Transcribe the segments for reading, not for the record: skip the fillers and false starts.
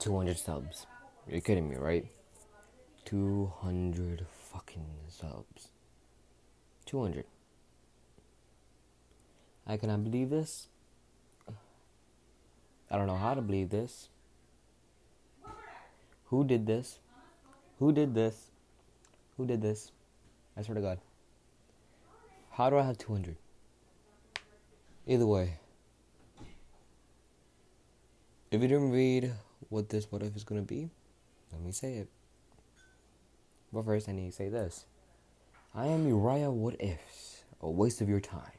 200 subs. You're kidding me, right? 200 fucking subs. 200. I cannot believe this. I don't know how to believe this. Who did this? Who did this? Who did this? I swear to God. How do I have 200? Either way. If you didn't read what this what if is going to be, let me say it. But first I need to say this. I am Uriah What Ifs. A waste of your time.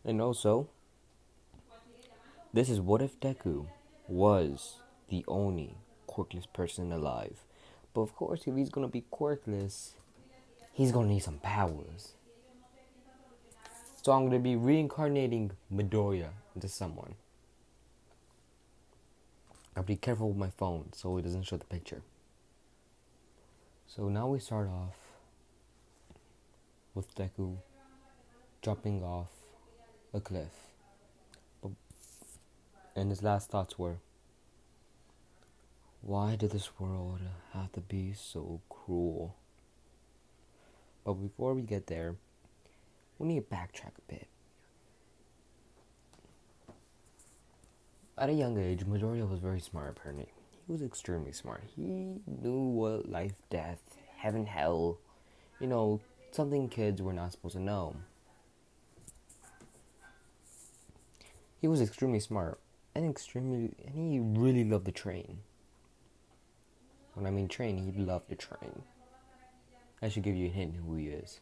And also, this is what if Deku was the only quirkless person alive. But of course, if he's gonna be quirkless, he's gonna need some powers. So I'm gonna be reincarnating Midoriya into someone. I'll be careful with my phone so it doesn't show the picture. So now we start off with Deku jumping off a cliff. And his last thoughts were, why did this world have to be so cruel? But before we get there, we need to backtrack a bit. At a young age, Midoriya was very smart apparently. He was extremely smart. He knew what life, death, heaven, hell, something kids were not supposed to know. He was extremely smart and he really loved to train. When I mean train, he loved to train. I should give you a hint who he is.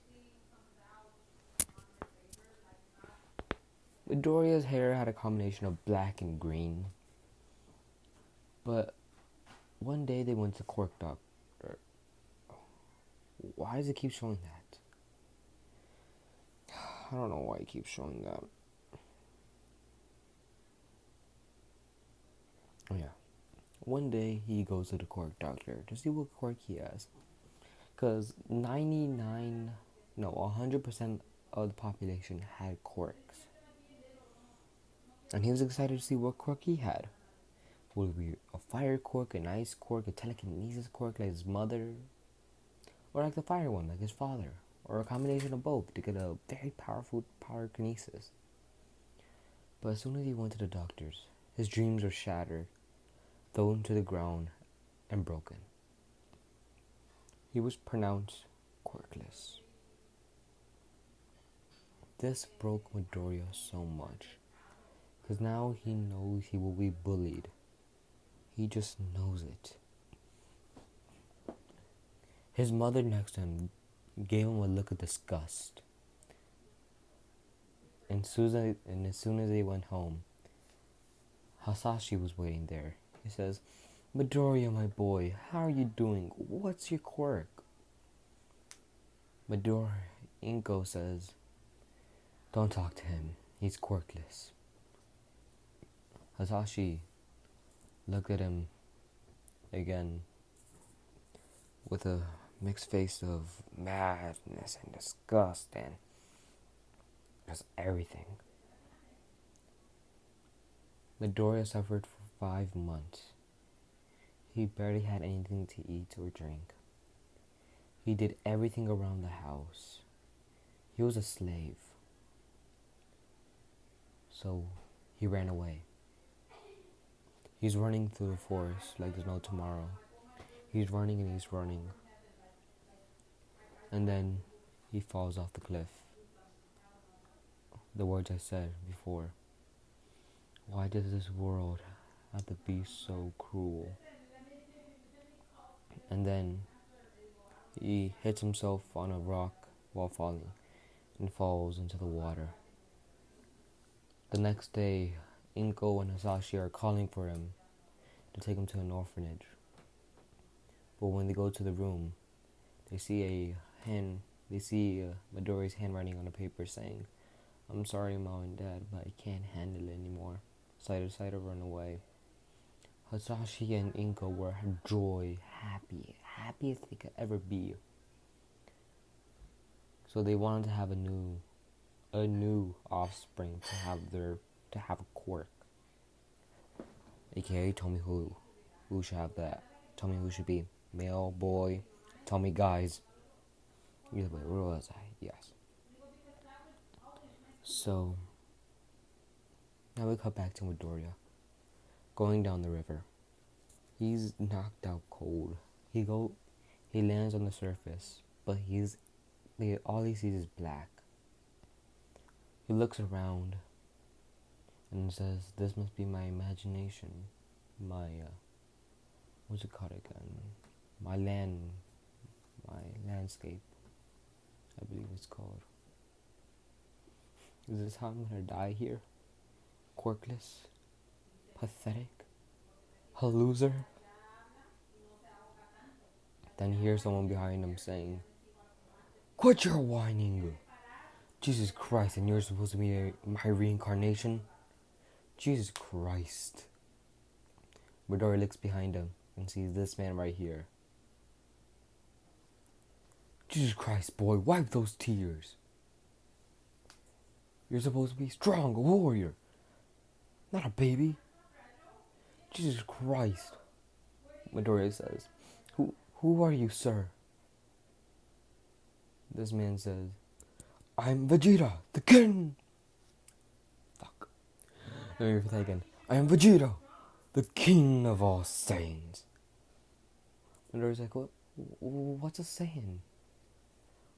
Midoriya's hair had a combination of black and green. But one day they went to Cork Doctor. Why does it keep showing that? I don't know why it keeps showing that. Oh yeah. One day he goes to the Cork Doctor to see what quirk he has. Because 100% of the population had quirks. And he was excited to see what quirk he had. Would it be a fire quirk, an ice quirk, a telekinesis quirk like his mother? Or like the fire one, like his father? Or a combination of both to get a very powerful pyrokinesis. But as soon as he went to the doctors, his dreams were shattered, thrown to the ground, and broken. He was pronounced quirkless. This broke Midoriya so much. Because now he knows he will be bullied. He just knows it. His mother next to him gave him a look of disgust. And as soon as they went home, Hasashi was waiting there. He says, Midoriya, my boy, how are you doing? What's your quirk? Inko says, don't talk to him. He's quirkless. Hasashi looked at him again with a mixed face of madness and disgust and just everything. Midoriya suffered for 5 months. He barely had anything to eat or drink. He did everything around the house. He was a slave. So he ran away. He's running through the forest like there's no tomorrow. He's running and he's running. And then he falls off the cliff. The words I said before. Why does this world have to be so cruel? And then he hits himself on a rock while falling and falls into the water. The next day, Inko and Hasashi are calling for him to take him to an orphanage. But when they go to the room, they see Midoriya's handwriting on a paper saying, I'm sorry, Mom and Dad, but I can't handle it anymore. So I decided to run away. Hasashi and Inko were happy as they could ever be. So they wanted to have a new offspring to have a quirk, aka Tomihu. Who should have that? Tell me who should be. Male, boy. Tell me guys. Either way, where was I? Yes. So, now we cut back to Midoriya. Going down the river. He's knocked out cold. He lands on the surface, but all he sees is black. He looks around and says, "This must be my imagination. My what's it called again? My landscape. I believe it's called. Is this how I'm gonna die here? Quarkless, pathetic, a loser." Then he hears someone behind him saying, "Quit your whining! Jesus Christ, and you're supposed to be my reincarnation? Jesus Christ." Midori looks behind him and sees this man right here. "Jesus Christ, boy, wipe those tears. You're supposed to be strong, a warrior, not a baby. Jesus Christ." Midori says, Who are you, sir?" This man says, "I'm Vegeta, the king." Fuck. Let me repeat that again. "I am Vegeta, the king of all Saiyans." Midori's like, what's a Saiyan?"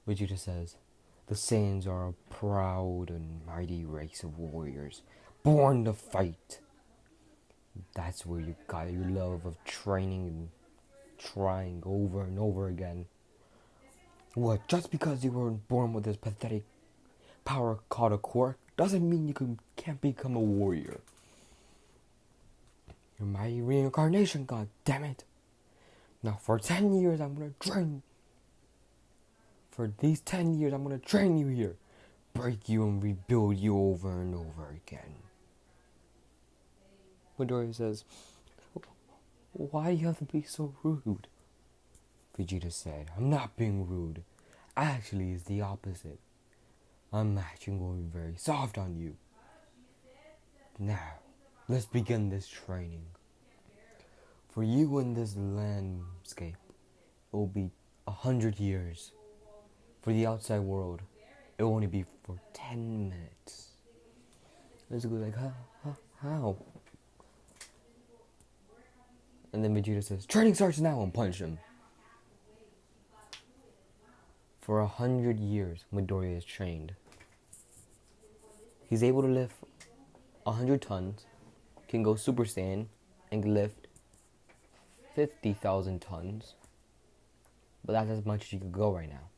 Vegeta says, "The Saiyans are a proud and mighty race of warriors, born to fight. That's where you got your love of training and trying over and over again. What, just because you were born with this pathetic power called a quirk doesn't mean you can't become a warrior. You're my reincarnation, god damn it. Now for 10 years I'm gonna train. For these 10 years I'm gonna train you here. Break you and rebuild you over and over again." Midoriya says, "Why do you have to be so rude?" Vegeta said, "I'm not being rude. Actually, it's the opposite. I'm actually going very soft on you. Now, let's begin this training. For you in this landscape, it will be 100 years. For the outside world, it will only be for 10 minutes. Let's go like, how? And then Vegeta says, "Training starts now," and punch him. For 100 years, Midoriya is trained. He's able to lift 100 tons, can go Super Saiyan, and can lift 50,000 tons. But that's as much as he could go right now.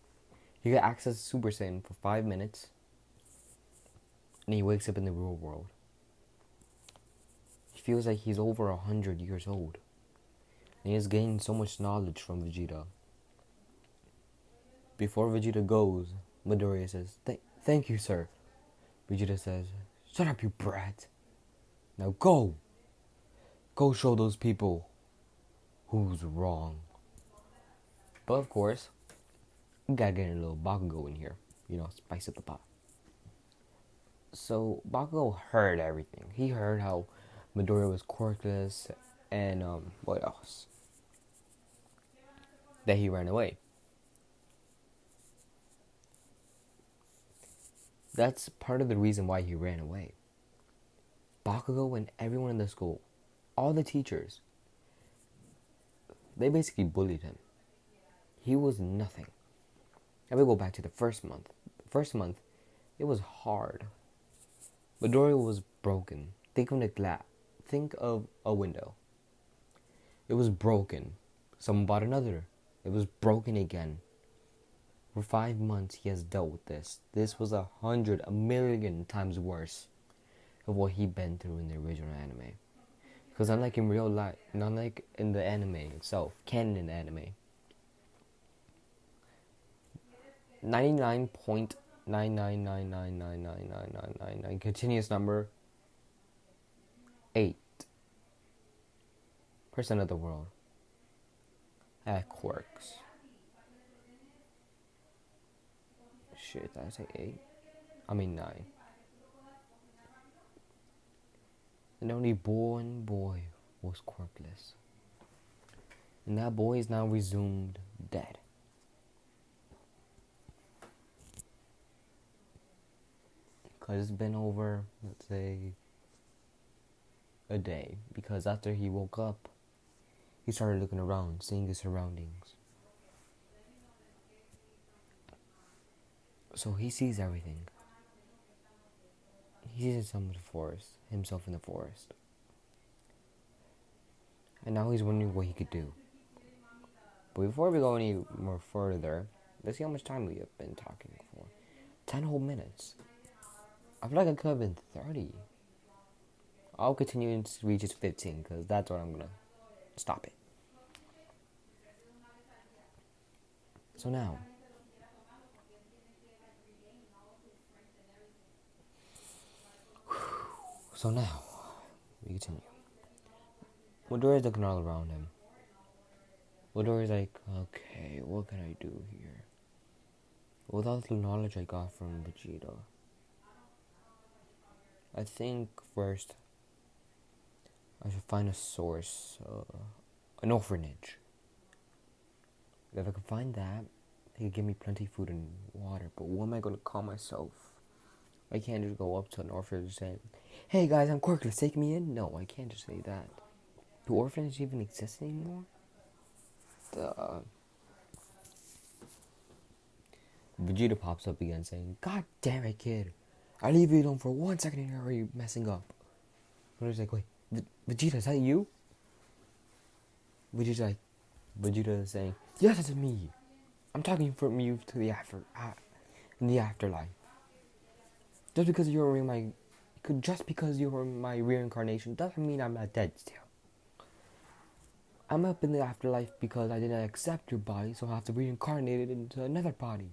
He can access Super Saiyan for 5 minutes, and he wakes up in the real world. He feels like he's over 100 years old, and he has gained so much knowledge from Vegeta. Before Vegeta goes, Midoriya says, Thank you, sir." Vegeta says, "Shut up, you brat. Now go. Go show those people who's wrong." But of course, we gotta get a little Bakugo in here. Spice up the pot. So Bakugo heard everything. He heard how Midoriya was quarkless and what else? That he ran away. That's part of the reason why he ran away. Bakugo and everyone in the school, all the teachers, they basically bullied him. He was nothing. And we go back to the first month. The first month, it was hard. Midoriya was broken. Think of a window. It was broken. Someone bought another. It was broken again. For 5 months, he has dealt with this. This was 100, a million times worse of what he'd been through in the original anime. Because unlike in real life, unlike in the anime itself, canon anime, 99.999999999 continuous number 8% of the world had quirks. Shit, did I say 8? I mean 9. And only one boy was quirkless. And that boy is now resumed dead. Because it's been over, let's say, a day. Because after he woke up, he started looking around, seeing his surroundings. So he sees everything. He sees himself in the forest. And now he's wondering what he could do. But before we go any more further, let's see how much time we have been talking for. 10 whole minutes. I feel like it could have been 30. I'll continue until it reaches 15, because that's where I'm going to stop it. So now, we continue. Midoriya's looking all around him. Midoriya's like, okay, what can I do here? With all the knowledge I got from Vegeta, I think first I should find a source, an orphanage. If I can find that, they could give me plenty of food and water. But what am I going to call myself? I can't just go up to an orphanage and say, hey guys, I'm quarkless, take me in? No, I can't just say that. Do orphanages even exist anymore? Vegeta pops up again saying, God damn it, kid. I leave you alone for 1 second and you're already messing up. Vegeta's like, wait, Vegeta, is that you? Vegeta is saying, yes, it's me. I'm talking from you to the in the afterlife. Just because you were my reincarnation doesn't mean I'm not dead still. I'm up in the afterlife because I didn't accept your body, so I have to reincarnate it into another body.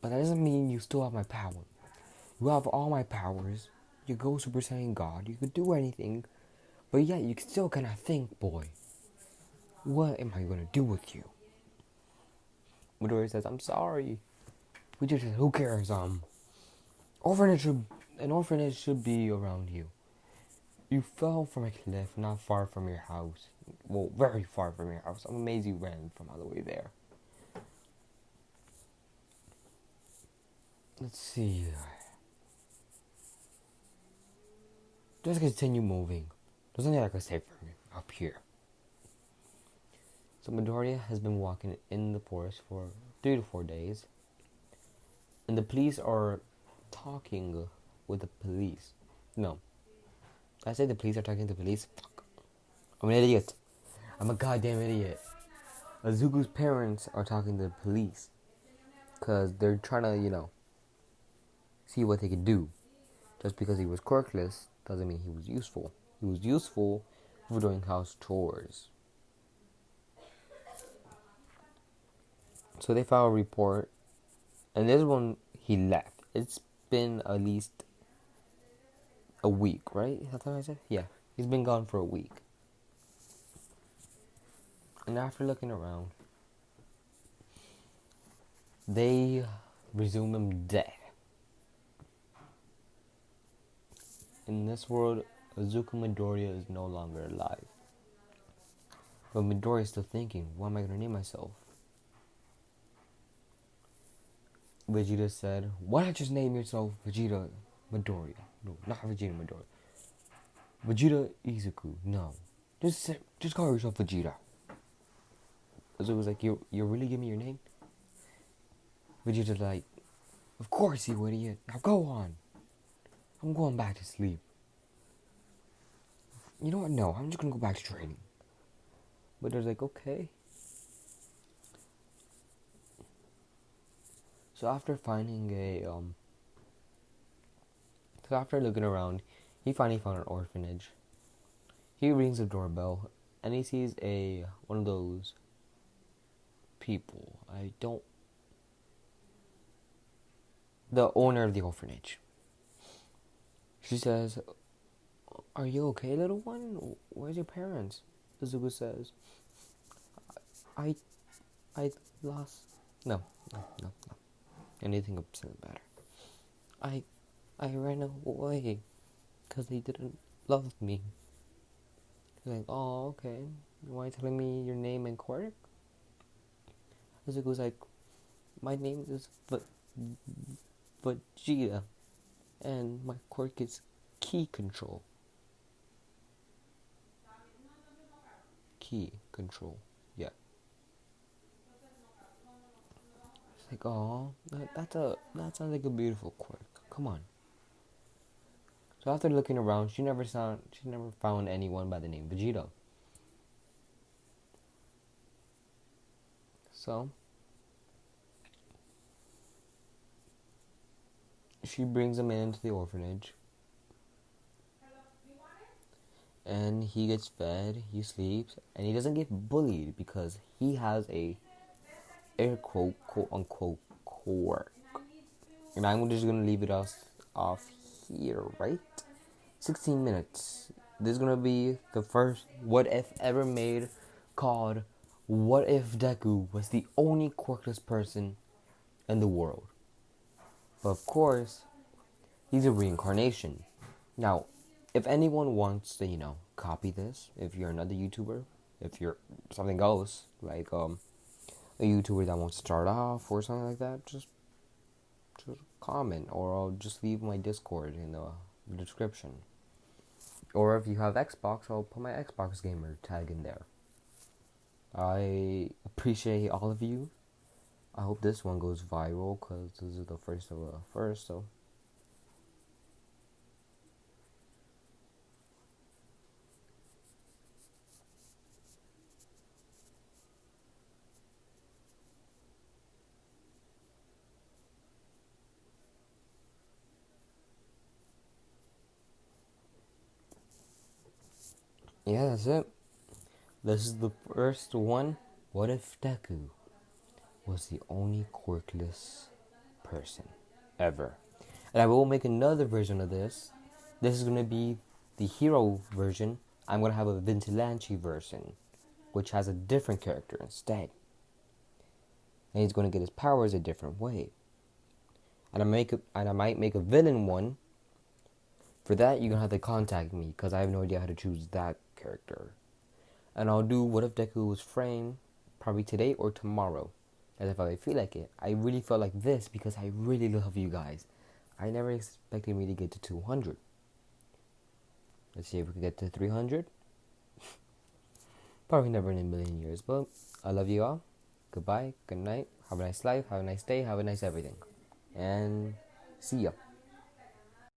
But that doesn't mean you still have my power. You have all my powers. You go Super Saiyan God. You could do anything. But yet you still cannot think, boy. What am I going to do with you? Midoriya says, I'm sorry. Vegeta says, who cares? An orphanage should be around you. You fell from a cliff not far from your house. Well, very far from your house. I'm amazed you ran from all the way there. Let's see. Just continue moving. There's nothing I can say for me up here. So Midoriya has been walking in the forest for 3 to 4 days. And the police are talking with the police. No. I say the police are talking to the police. Fuck. I'm an idiot. I'm a goddamn idiot. Izuku's parents are talking to the police. Because they're trying to, see what they can do. Just because he was quirkless doesn't mean he was useful. He was useful for doing house chores. So they filed a report. And this one, he left. It's been at least a week, right? Is that what I said? Yeah. He's been gone for a week. And after looking around, they resume him dead. In this world, Izuku Midoriya is no longer alive. But Midoriya is still thinking, what am I going to name myself? Vegeta said, why not just name yourself Vegeta Midoriya? No, not Vegeta Midoriya. Vegeta Izuku. No. Just call yourself Vegeta. Izuku was like, you really give me your name? Vegeta's like, of course, you idiot. Now go on. I'm going back to sleep. You know what? No, I'm just going to go back to training. But there's like, okay. So after after looking around, he finally found an orphanage. He rings the doorbell, and he sees one of those people. The owner of the orphanage. She says, are you okay, little one? Where's your parents? Izuku says, I lost... No. Anything upset about her. I ran away because they didn't love me. Like, oh, okay. Why are you telling me your name and quirk? Izuku was like, my name is Vegeta, and my quirk is key control. Key control. Yeah. It's like, oh, that sounds like a beautiful quirk. Come on. So after looking around, she never found anyone by the name Vegeta. So she brings him into the orphanage, and he gets fed, he sleeps, and he doesn't get bullied because he has a air quote unquote quirk. And I'm just gonna leave it off here, right? 16 minutes. This is gonna be the first what if ever made, called What If Deku Was the Only Quirkless Person in the World. But of course, he's a reincarnation. Now, if anyone wants to, copy this, if you're another YouTuber, if you're something else, like a YouTuber that wants to start off or something like that, just comment, or I'll just leave my Discord in the description. Or if you have Xbox, I'll put my Xbox gamer tag in there. I appreciate all of you. I hope this one goes viral because this is the first of a first. So yeah, that's it. This is the first one. What if Deku was the only quirkless person ever? And I will make another version of this. This is gonna be the hero version. I'm gonna have a Vigilante version, which has a different character instead. And he's gonna get his powers a different way. And I might make a villain one. For that, you're gonna have to contact me because I have no idea how to choose that character. And I'll do What If Deku Was framed probably today or tomorrow, as if I feel like it. I really felt like this because I really love you guys. I never expected me to get to 200. Let's see if we can get to 300. Probably never in a million years, but I love you all. Goodbye, good night, have a nice life, have a nice day, have a nice everything. And see ya.